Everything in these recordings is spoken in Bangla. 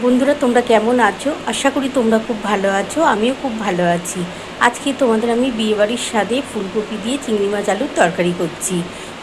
বন্ধুরা তোমরা কেমন আছো? আশা করি তোমরা খুব ভালো আছো। আমিও খুব ভালো আছি। আজকে তোমাদের আমি বিয়েবাড়ির স্বাদে ফুলকপি দিয়ে চিংড়ি মাছ আলুর তরকারি করছি।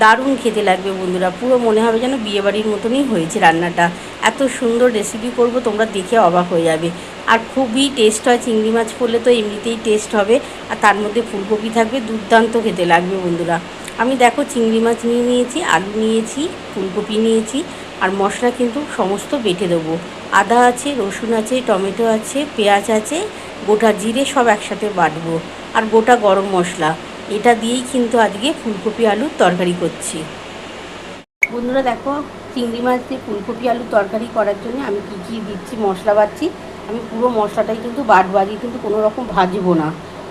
দারুণ খেতে লাগবে বন্ধুরা, পুরো মনে হবে যেন বিয়েবাড়ির মতনই হয়েছে রান্নাটা। এত সুন্দর রেসিপি করব, তোমরা দেখে অবাক হয়ে যাবে। আর খুবই টেস্ট হয়, চিংড়ি মাছ পড়লে তো এমনিতেই টেস্ট হবে, আর তার মধ্যে ফুলকপি থাকবে, দুর্দান্ত খেতে লাগবে বন্ধুরা। আমি দেখো চিংড়ি মাছ নিয়ে নিয়েছি, আলু নিয়েছি, ফুলকপি নিয়েছি, আর মশলা কিন্তু সমস্ত বেটে দেবো। আদা আছে, রসুন আছে, টমেটো আছে, পেঁয়াজ আছে, গোটা জিরে সব একসাথে বাটবো, আর গোটা গরম মশলা। এটা দিয়েই কিন্তু আজকে ফুলকপি আলুর তরকারি করছি। বন্ধুরা দেখো, চিংড়ি মাছ দিয়ে ফুলকপি আলুর তরকারি করার জন্য আমি কী কী দিচ্ছি, মশলা বাটছি। আমি পুরো মশলাটাই কিন্তু বাটবো, আজকে কিন্তু কোনো রকম ভাজবো না,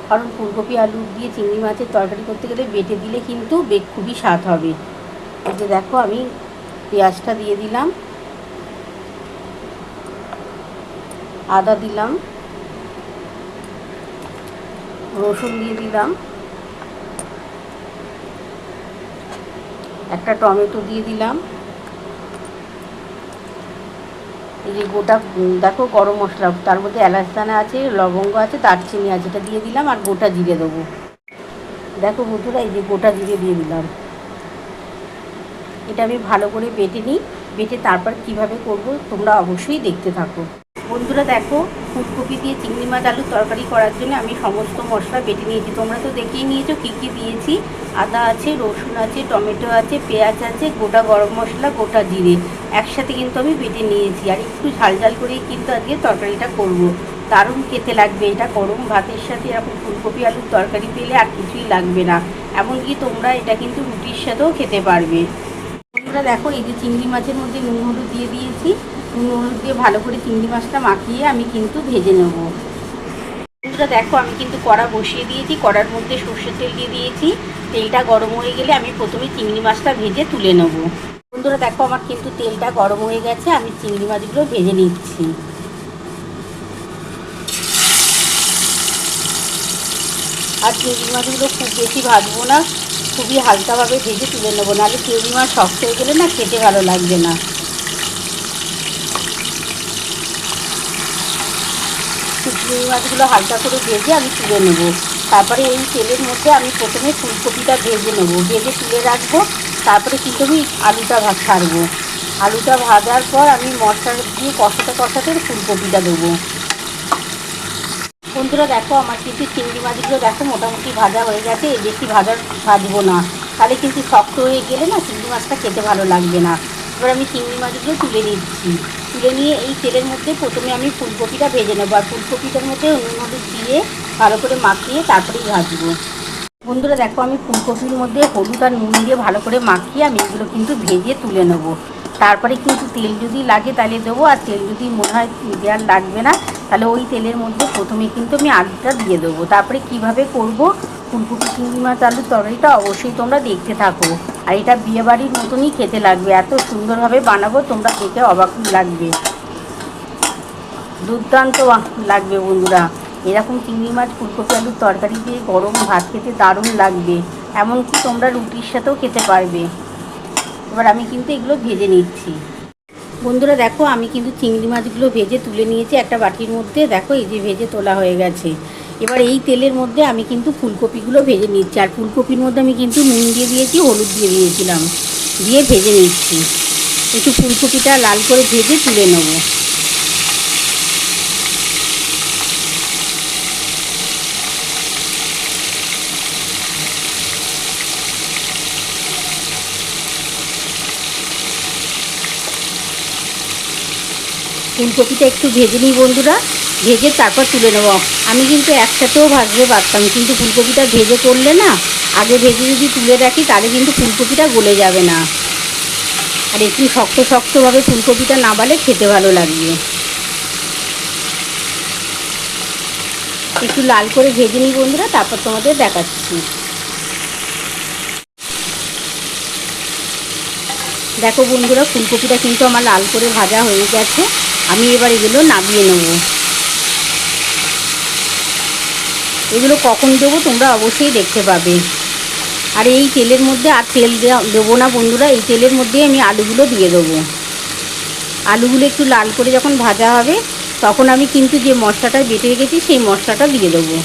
কারণ ফুলকপি আলু দিয়ে চিংড়ি মাছের তরকারি করতে গেলে বেটে দিলে কিন্তু খুবই স্বাদ হবে। এই যে দেখো, আমি পেঁয়াজটা দিয়ে দিলাম, আদা দিলাম, রসুন দিয়ে দিলাম, একটা টমেটো দিয়ে দিলাম, এই যে গোটা দেখো গরম মশলা, তার মধ্যে এলাচ দানা আছে, লবঙ্গ আছে, দারচিনি আছে, এটা দিয়ে দিলাম, আর গোটা জিরে দেবো। দেখো বন্ধুরা, এই যে গোটা জিরে দিয়ে দিলাম। এটা আমি ভালো করে বেটে নিই, বেটে তারপর কিভাবে করব তোমরা অবশ্যই দেখতে থাকো। বন্ধুরা দেখো, ফুলকপি দিয়ে চিংড়ি মাছ আলুর তরকারি করার জন্য আমি সমস্ত মশলা বেটে নিয়েছি। তোমরা তো দেখেই নিয়েছো কী কী দিয়েছি। আদা আছে, রসুন আছে, টমেটো আছে, পেঁয়াজ আছে, গোটা গরম মশলা, গোটা জিরে একসাথে কিন্তু আমি বেটে নিয়েছি। আর একটু ঝাল ঝাল করেই কিন্তু আজকে তরকারিটা করব। দারুণ খেতে লাগবে এটা। গরম ভাতের সাথে এরকম ফুলকপি আলুর তরকারি পেলে আর কিছুই লাগবে না। এমনকি তোমরা এটা কিন্তু রুটির সাথেও খেতে পারবে। বন্ধুরা দেখো, এই যে চিংড়ি মাছের মধ্যে নুন হলুদ দিয়ে দিয়েছি। নুন হলুদ দিয়ে ভালো করে চিংড়ি মাছটা মাখিয়ে আমি কিন্তু ভেজে নেব। বন্ধুরা দেখো, আমি কিন্তু কড়া বসিয়ে দিয়েছি, কড়ার মধ্যে সর্ষের তেল দিয়ে দিয়েছি। তেলটা গরম হয়ে গেলে আমি প্রথমে চিংড়ি মাছটা ভেজে তুলে নেব। বন্ধুরা দেখো, আমার কিন্তু তেলটা গরম হয়ে গেছে, আমি চিংড়ি মাছগুলো ভেজে নিচ্ছি। আর চিংড়ি মাছগুলো খুব বেশি ভাজবো না, খুবই হালকাভাবে ভেজে তুলে নেবো, নাহলে চিংড়ি মাছ শক্ত হয়ে গেলে না খেতে ভালো লাগবে না। চিংড়ি মাছগুলো হালকা করে ভেজে আমি তুলে নেবো। তারপরে এই তেলের মধ্যে আমি প্রথমে ফুলকপিটা ভেজে নেবো, ভেজে তুলে রাখবো। তারপরে কিন্তু আমি আলুটা ছাড়বো। আলুটা ভাজার পর আমি মশলা দিয়ে কষাতে কষাতে ফুলকপিটা দেবো। বন্ধুরা দেখো, আমার কিন্তু চিংড়ি মাছগুলো দেখো মোটামুটি ভাজা হয়ে গেছে। বেশি ভাজবো না, তাহলে কিন্তু শক্ত হয়ে গেলে না চিংড়ি মাছটা খেতে ভালো লাগবে না। এবার আমি চিংড়ি মাছগুলো তুলে নিচ্ছি। তুলে নিয়ে এই তেলের মধ্যে প্রথমে আমি ফুলকপিটা ভেজে নেবো, আর ফুলকপিটার মধ্যে নুন হলুদ দিয়ে ভালো করে মাখিয়ে তারপরেই ভাজবো। বন্ধুরা দেখো, আমি ফুলকপির মধ্যে হলুদ আর নুন দিয়ে ভালো করে মাখিয়ে আমি এগুলো কিন্তু ভেজে তুলে নেবো। তারপরে কিন্তু তেল যদি লাগে তাহলে দেবো, আর তেল যদি মনে হয় দেওয়ার লাগবে না তাহলে ওই তেলের মধ্যে প্রথমে কিন্তু আমি আলুটা দিয়ে দেবো। তারপরে কিভাবে করব ফুলকপি চিংড়ি মাছ আলুর তরকারিটা অবশ্যই তোমরা দেখতে থাকো। আর এটা বিয়েবাড়ির মতনই খেতে লাগবে, এত সুন্দরভাবে বানাবো, তোমরা দেখে অবাক লাগবে, দুর্দান্ত লাগবে বন্ধুরা। এরকম চিংড়ি মাছ ফুলকপি আলুর তরকারি দিয়ে গরম ভাত খেতে দারুণ লাগবে, এমনকি তোমরা রুটির সাথেও খেতে পারবে। এবার আমি কিন্তু এগুলো ভেজে নিচ্ছি। বন্ধুরা দেখো, আমি কিন্তু চিংড়ি মাছগুলো ভেজে তুলে নিয়েছি একটা বাটির মধ্যে। দেখো, এই যে ভেজে তোলা হয়ে গেছে। এবার এই তেলের মধ্যে আমি কিন্তু ফুলকপিগুলো ভেজে নিচ্ছি। আর ফুলকপির মধ্যে আমি কিন্তু নুন দিয়ে দিয়েছি, হলুদ দিয়ে দিয়েছিলাম, দিয়ে ভেজে নিচ্ছি। একটু ফুলকপিটা লাল করে ভেজে তুলে নেবো। ফুলকপিটা একটু ভেজে নিই বন্ধুরা, ভেজে তারপর তুলে নেব। আমি কিন্তু একসাথেও ভাজতে পারতাম, কিন্তু ফুলকপিটা ভেজে করলে না, আগে ভেজে যদি তুলে রাখি তাহলে কিন্তু ফুলকপিটা গলে যাবে না। আর একটু শক্ত শক্তভাবে ফুলকপিটা না বালে খেতে ভালো লাগবে। একটু লাল করে ভেজে নিই বন্ধুরা, তারপর তোমাদের দেখাচ্ছি। দেখো বন্ধুরা, ফুলকপিটা কিন্তু আমার লাল করে ভাজা হয়ে গেছে। আমি এবার এগুলো নামিয়ে নেব। এগুলো কখন দেবো তোমরা অবশ্যই দেখতে পাবে। আর এই তেলের মধ্যে আর তেল দেবো না বন্ধুরা, এই তেলের মধ্যেই আমি আলুগুলো দিয়ে দেবো। আলুগুলো একটু লাল করে যখন ভাজা হবে তখন আমি কিন্তু যে মশলাটা বেটে রেখেছি সেই মশলাটা দিয়ে দেবো।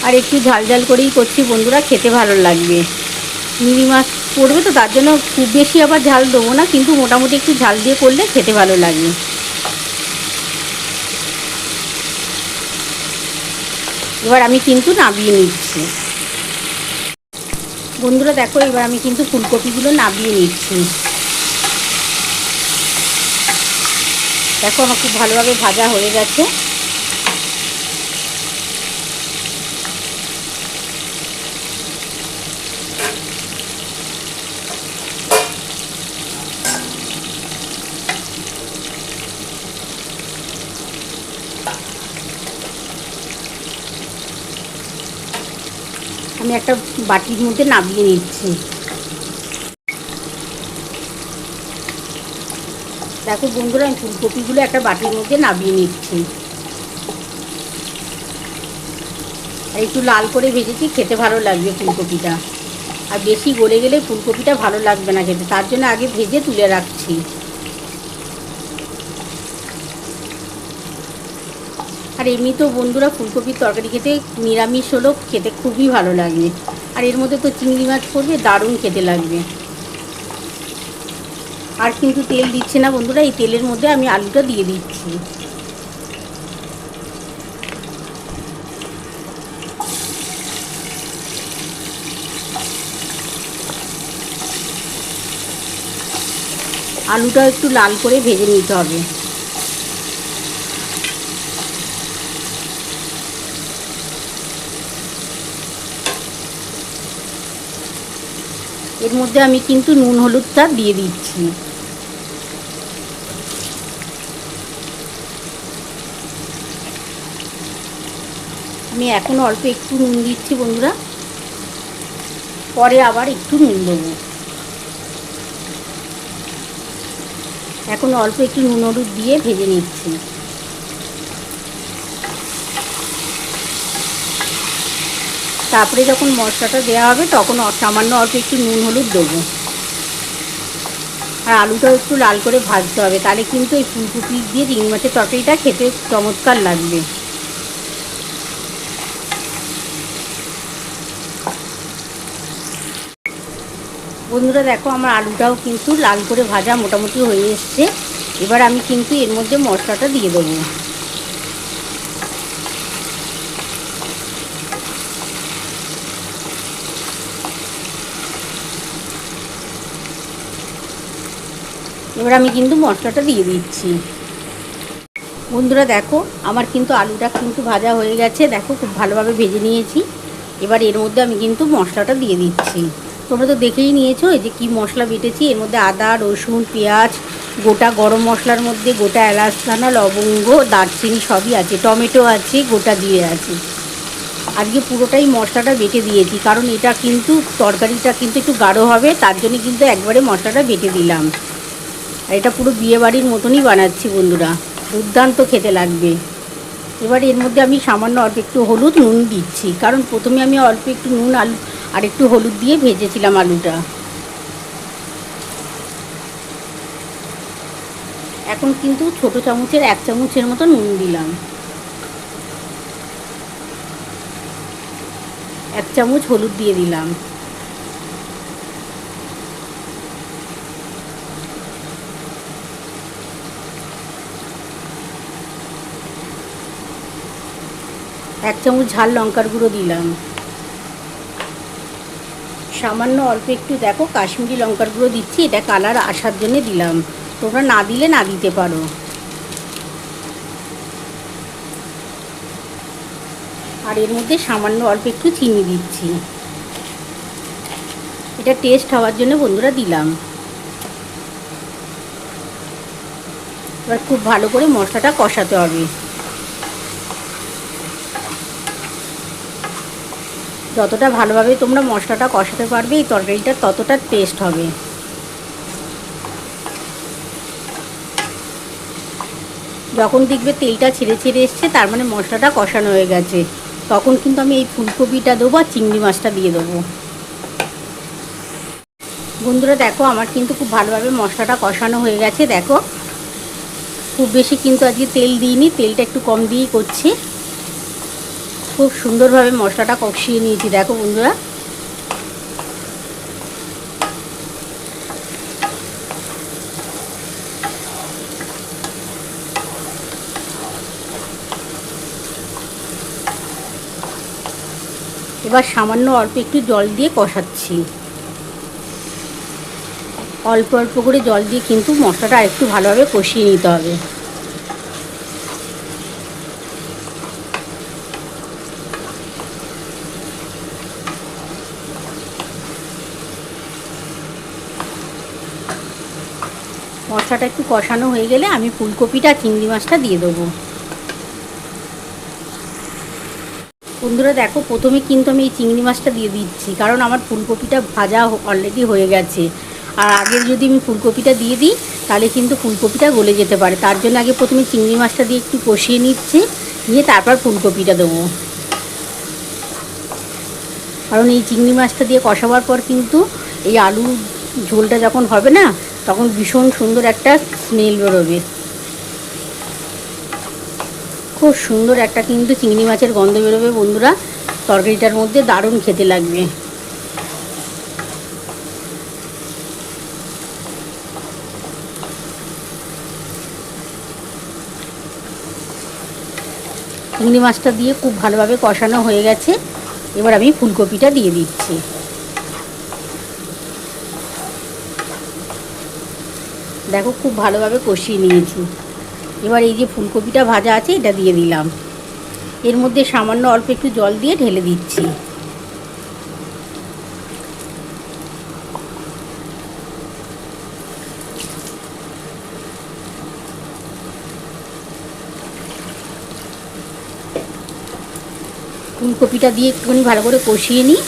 আর একটু ঝাল ঝাল করেই করছি বন্ধুরা, খেতে ভালো লাগবে। চিংড়ি মাছ পড়বে তো তার জন্য খুব বেশি আবার ঝাল দেবো না, কিন্তু মোটামুটি একটু ঝাল দিয়ে করলে খেতে ভালো লাগে। এবার আমি কিন্তু নামিয়ে নিচ্ছি বন্ধুরা। দেখো এবার আমি কিন্তু ফুলকপিগুলো নামিয়ে নিচ্ছি। দেখো আমার খুব ভালোভাবে ভাজা হয়ে গেছে। আমি একটা বাটির মধ্যে নামিয়ে নিচ্ছি। দেখো বন্ধুরা আমি ফুলকপিগুলো একটা বাটির মধ্যে নামিয়ে নিচ্ছি। আর একটু লাল করে ভেজেছি, খেতে ভালো লাগবে ফুলকপিটা। আর বেশি গলে গেলে ফুলকপিটা ভালো লাগবে না খেতে, তার জন্য আগে ভেজে তুলে রাখছি। আর এমনি তো বন্ধুরা ফুলকপির তরকারি খেতে নিরামিষ হলেও খেতে খুবই ভালো লাগে। আর এর মধ্যে তো চিংড়ি মাছ পড়বে, দারুণ খেতে লাগবে। আর কিন্তু তেল দিচ্ছে না বন্ধুরা, এই তেলের মধ্যে আমি আলুটা দিয়ে দিচ্ছি। আলুটা একটু লাল করে ভেজে নিতে হবে। এর মধ্যে আমি কিন্তু নুন হলুদটা দিয়ে দিচ্ছি। আমি এখন অল্প একটু নুন দিচ্ছি বন্ধুরা, পরে আবার একটু নুন দেবো। এখন অল্প একটু নুন হলুদ দিয়ে ভেজে নিচ্ছি। তারপরে যখন মশলাটা দেওয়া হবে তখন সামান্য অল্প একটু নুন হলুদ দেবো। আর আলুটাও একটু লাল করে ভাজতে হবে, তাহলে কিন্তু এই ফুলকপি দিয়ে চিংড়ি মাছের তরকারিটা খেতে চমৎকার লাগবে। বন্ধুরা দেখো আমার আলুটাও কিন্তু লাল করে ভাজা মোটামুটি হয়ে এসছে। এবার আমি কিন্তু এর মধ্যে মশলাটা দিয়ে দেবো। এবার আমি কিন্তু মশলাটা দিয়ে দিচ্ছি। বন্ধুরা দেখো আমার কিন্তু আলুটা কিন্তু ভাজা হয়ে গেছে, দেখো খুব ভালোভাবে ভেজে নিয়েছি। এবার এর মধ্যে আমি কিন্তু মশলাটা দিয়ে দিচ্ছি। তোমরা তো দেখেই নিয়েছো এই যে কী মশলা বেটেছি। এর মধ্যে আদা, রসুন, পেঁয়াজ, গোটা গরম মশলার মধ্যে গোটা এলাচ দানা, লবঙ্গ, দারচিনি সবই আছে, টমেটো আছে, গোটা জিরে আছে। আজকে পুরোটাই মশলাটা বেটে দিয়েছি, কারণ এটা কিন্তু তরকারিটা কিন্তু একটু গাঢ় হবে, তার জন্য কিন্তু একবারে মশলাটা বেটে দিলাম। আর এটা পুরো বিয়েবাড়ির মতনই বানাচ্ছি বন্ধুরা, দুর্দান্ত খেতে লাগবে। এবার এর মধ্যে আমি সামান্য অল্প একটু হলুদ নুন দিচ্ছি, কারণ প্রথমে আমি অল্প একটু নুন আলু আর একটু হলুদ দিয়ে ভেজেছিলাম আলুটা। এখন কিন্তু ছোটো চামচের 1 চামচের মতো নুন দিলাম। 1 চামচ হলুদ দিয়ে দিলাম। এক চামচ ঝাল লঙ্কার গুঁড়ো দিলাম। সামান্য অল্প একটু দেখো কাশ্মীরি লঙ্কার গুঁড়ো দিচ্ছি, এটা কালার আসার জন্য দিলাম, তোমরা না দিলে না দিতে পারো। আর এর মধ্যে সামান্য অল্প একটু চিনি দিচ্ছি, এটা টেস্ট হওয়ার জন্য বন্ধুরা দিলাম। এবার খুব ভালো করে মশলাটা কষাতে হবে। যতটা ভালোভাবে তোমরা মশলাটা কষাতে পারবে এই তরকারিটা ততটা টেস্ট হবে। যখন দেখবে তেলটা ছেড়ে ছেড়ে এসছে তার মানে মশলাটা কষানো হয়ে গেছে, তখন কিন্তু আমি এই ফুলকপিটা দেবো আর চিংড়ি মাছটা দিয়ে দেবো। বন্ধুরা দেখো আমার কিন্তু খুব ভালোভাবে মশলাটা কষানো হয়ে গেছে। দেখো খুব বেশি কিন্তু আজকে তেল দিইনি, তেলটা একটু কম দিয়েই করছি। খুব সুন্দরভাবে মশলাটা কষিয়ে নিয়েছি। দেখো বন্ধুরা এবার সামান্য অল্প একটু জল দিয়ে কষাচ্ছি। অল্প অল্প করে জল দিয়ে কিন্তু মশলাটা একটু ভালোভাবে কষিয়ে নিতে হবে। মশলাটা একটু কষানো হয়ে গেলে আমি ফুলকপিটা চিংড়ি মাছটা দিয়ে দেবো। বন্ধুরা দেখো প্রথমে কিন্তু আমি এই চিংড়ি মাছটা দিয়ে দিচ্ছি, কারণ আমার ফুলকপিটা ভাজা অলরেডি হয়ে গেছে। আর আগের যদি আমি ফুলকপিটা দিয়ে দিই তাহলে কিন্তু ফুলকপিটা গলে যেতে পারে। তার জন্য আগে প্রথমে চিংড়ি মাছটা দিয়ে একটু কষিয়ে নিচ্ছি, নিয়ে তারপর ফুলকপিটা দেবো। কারণ এই চিংড়ি মাছটা দিয়ে কষাবার পর কিন্তু এই আলু ঝোলটা যখন হবে না, তখন ভীষণ সুন্দর একটা স্মেল বেরোবে। খুব সুন্দর একটা কিন্তু চিংড়ি মাছের গন্ধ বেরোবে বন্ধুরা, তরকারিটার মধ্যে দারুণ খেতে লাগবে। চিংড়ি মাছটা দিয়ে খুব ভালোভাবে কষানো হয়ে গেছে। এবার আমি ফুলকপিটা দিয়ে দিচ্ছি। দেখো খুব ভালোভাবে কষিয়ে নিয়েছি। এবার এই যে ফুলকপিটা ভাজা আছে এটা দিয়ে দিলাম। এর মধ্যে সামান্য অল্প একটু জল দিয়ে ঢেলে দিচ্ছি। ফুলকপিটা দিয়ে একটুখানি ভালো করে কষিয়ে নিই।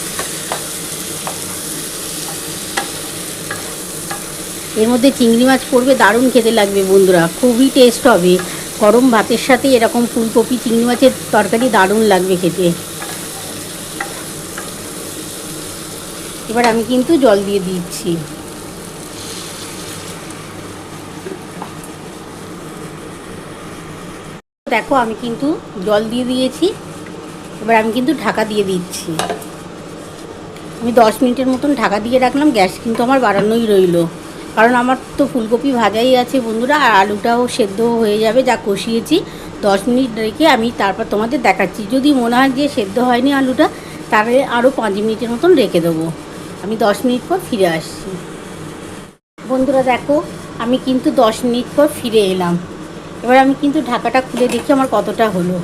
এর মধ্যে চিংড়ি মাছ পড়বে, দারুণ খেতে লাগবে বন্ধুরা, খুবই টেস্ট হবে। গরম ভাতের সাথে এরকম ফুলকপি চিংড়ি মাছের তরকারি দারুণ লাগবে খেতে। এবার আমি কিন্তু জল দিয়ে দিচ্ছি। দেখো আমি কিন্তু জল দিয়ে দিয়েছি। এবার আমি কিন্তু ঢাকা দিয়ে দিচ্ছি। আমি 10 মিনিটের মতন ঢাকা দিয়ে রাখলাম। গ্যাস কিন্তু আমার বাড়ানোই রইল, কারণ আমার তো ফুলকপি ভাজাই আছে বন্ধুরা, আর আলুটাও সেদ্ধ হয়ে যাবে যা কষিয়েছি। 10 মিনিট রেখে আমি তারপর তোমাদের দেখাচ্ছি। যদি মনে হয় যে সেদ্ধ হয়নি আলুটা, তাহলে আরও 5 মিনিটের মতন রেখে দেবো। আমি 10 মিনিট পর ফিরে আসছি। বন্ধুরা দেখো আমি কিন্তু 10 মিনিট পর ফিরে এলাম। এবার আমি কিন্তু ঢাকাটা খুলে দেখি আমার কতটা হলো।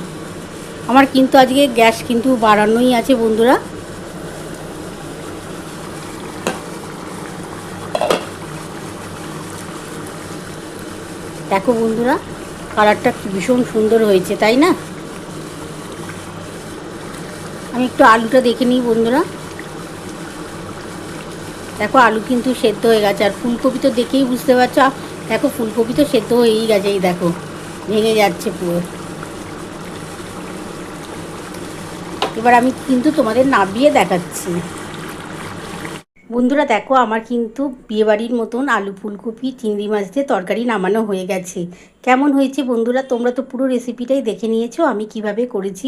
আমার কিন্তু আজকে গ্যাস কিন্তু বাড়ানোই আছে বন্ধুরা। দেখো বন্ধুরা কালারটা ভীষণ সুন্দর হয়েছে, তাই না? আমি একটু আলুটা দেখে নিই বন্ধুরা। দেখো আলু কিন্তু সেদ্ধ হয়ে গেছে, আর ফুলকপি তো দেখেই বুঝতে পারছো। দেখো ফুলকপি তো সেদ্ধ হয়েই গেছে, এই দেখো ভেঙে যাচ্ছে পুরো। এবার আমি কিন্তু তোমাদের নামিয়ে দেখাচ্ছি। বন্ধুরা দেখো আমার কিন্তু বিয়েবাড়ির মতন আলু ফুলকপি চিংড়ি মাছ দিয়ে তরকারি নামানো হয়ে গেছে। কেমন হয়েছে বন্ধুরা? তোমরা তো পুরো রেসিপিটাই দেখে নিয়েছো আমি কিভাবে করেছি।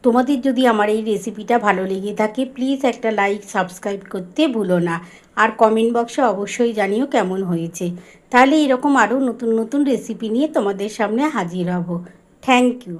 তোমাদের যদি আমার এই রেসিপিটা ভালো লেগে থাকে প্লিজ একটা লাইক সাবস্ক্রাইব করতে ভুলো না, আর কমেন্ট বক্সে অবশ্যই জানিও কেমন হয়েছে। তাহলে এরকম আরও নতুন নতুন রেসিপি নিয়ে তোমাদের সামনে হাজির হব। Thank you.